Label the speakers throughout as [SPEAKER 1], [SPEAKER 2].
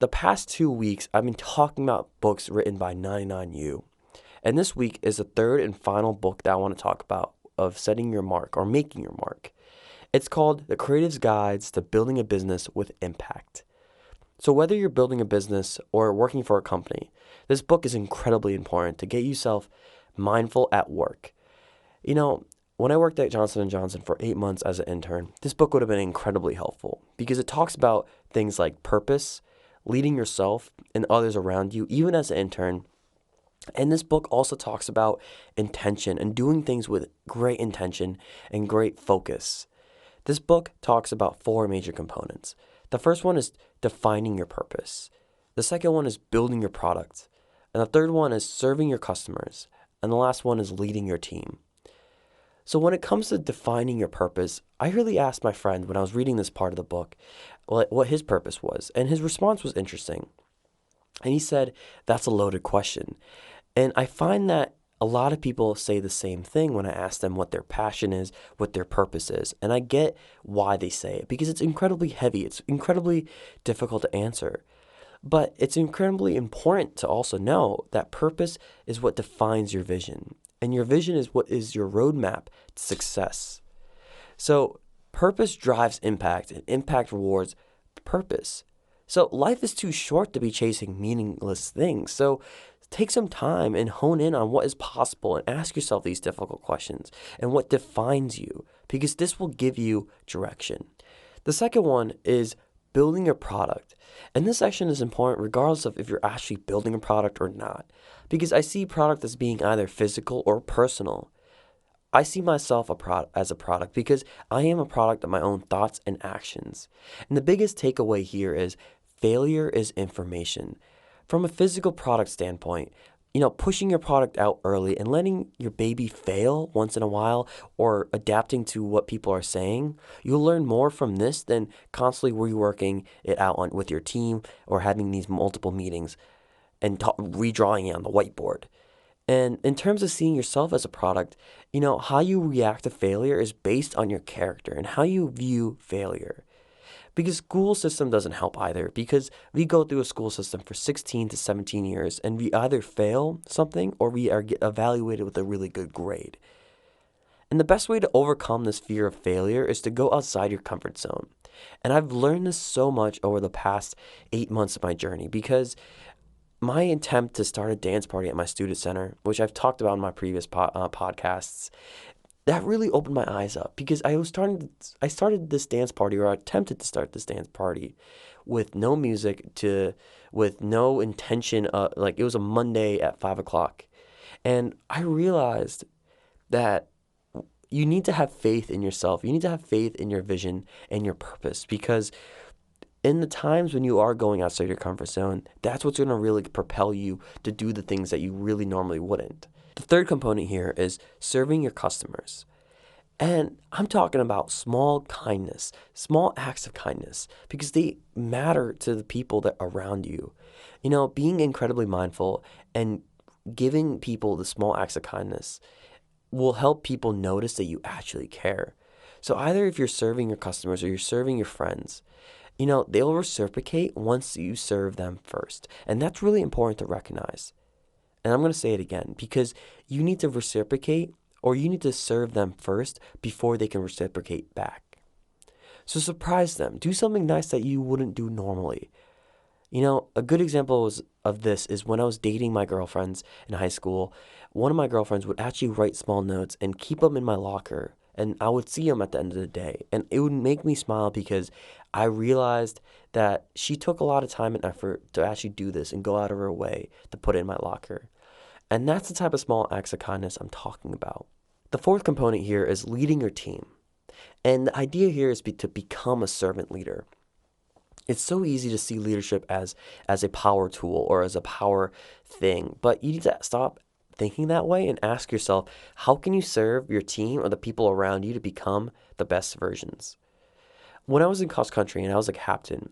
[SPEAKER 1] the past 2 weeks, I've been talking about books written by 99U. And this week is the third and final book that I want to talk about of setting your mark or making your mark. It's called The Creative's Guides to Building a Business with Impact. So whether you're building a business or working for a company, this book is incredibly important to get yourself mindful at work. You know, when I worked at Johnson & Johnson for 8 months as an intern, this book would have been incredibly helpful because it talks about things like purpose, leading yourself and others around you, even as an intern. And this book also talks about intention and doing things with great intention and great focus. This book talks about four major components. The first one is defining your purpose. The second one is building your product. And the third one is serving your customers. And the last one is leading your team. So when it comes to defining your purpose, I really asked my friend when I was reading this part of the book what his purpose was. And his response was interesting. And he said, that's a loaded question. And I find that a lot of people say the same thing when I ask them what their passion is, what their purpose is. And I get why they say it because it's incredibly heavy. It's incredibly difficult to answer. But it's incredibly important to also know that purpose is what defines your vision. And your vision is what is your roadmap to success. So purpose drives impact, and impact rewards purpose. So life is too short to be chasing meaningless things. So take some time and hone in on what is possible and ask yourself these difficult questions and what defines you, because this will give you direction. The second one is building your product. And this section is important regardless of if you're actually building a product or not, because I see product as being either physical or personal. I see myself as a product because I am a product of my own thoughts and actions. And the biggest takeaway here is failure is information. From a physical product standpoint, pushing your product out early and letting your baby fail once in a while or adapting to what people are saying, you'll learn more from this than constantly reworking it out with your team or having these multiple meetings and redrawing it on the whiteboard. And in terms of seeing yourself as a product, how you react to failure is based on your character and how you view failure. Because school system doesn't help either, because we go through a school system for 16 to 17 years and we either fail something or we are evaluated with a really good grade. And the best way to overcome this fear of failure is to go outside your comfort zone. And I've learned this so much over the past 8 months of my journey, because my attempt to start a dance party at my student center, which I've talked about in my previous podcasts, that really opened my eyes up, because I started this dance party, or I attempted to start this dance party with no music, with no intention. It was a Monday at 5:00. And I realized that you need to have faith in yourself. You need to have faith in your vision and your purpose, because in the times when you are going outside your comfort zone, that's what's going to really propel you to do the things that you really normally wouldn't. The third component here is serving your customers. And I'm talking about small kindness, small acts of kindness, because they matter to the people that are around you. Being incredibly mindful and giving people the small acts of kindness will help people notice that you actually care. So either if you're serving your customers or you're serving your friends, they'll reciprocate once you serve them first. And that's really important to recognize. And I'm going to say it again, because you need to reciprocate, or you need to serve them first before they can reciprocate back. So surprise them. Do something nice that you wouldn't do normally. A good example of this is when I was dating my girlfriends in high school. One of my girlfriends would actually write small notes and keep them in my locker. And I would see them at the end of the day. And it would make me smile because I realized that she took a lot of time and effort to actually do this and go out of her way to put it in my locker. And that's the type of small acts of kindness I'm talking about. The fourth component here is leading your team. And the idea here is to become a servant leader. It's so easy to see leadership as a power tool or as a power thing, but you need to stop thinking that way and ask yourself, how can you serve your team or the people around you to become the best versions? When I was in cross country and I was a captain,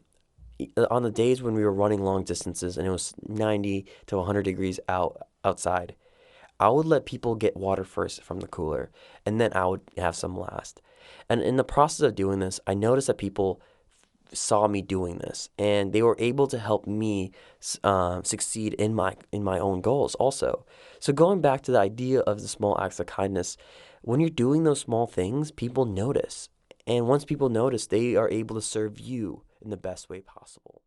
[SPEAKER 1] on the days when we were running long distances and it was 90 to 100 degrees outside, I would let people get water first from the cooler, and then I would have some last. And in the process of doing this, I noticed that people saw me doing this, and they were able to help me succeed in my own goals also. So going back to the idea of the small acts of kindness, when you're doing those small things, people notice. And once people notice, they are able to serve you in the best way possible.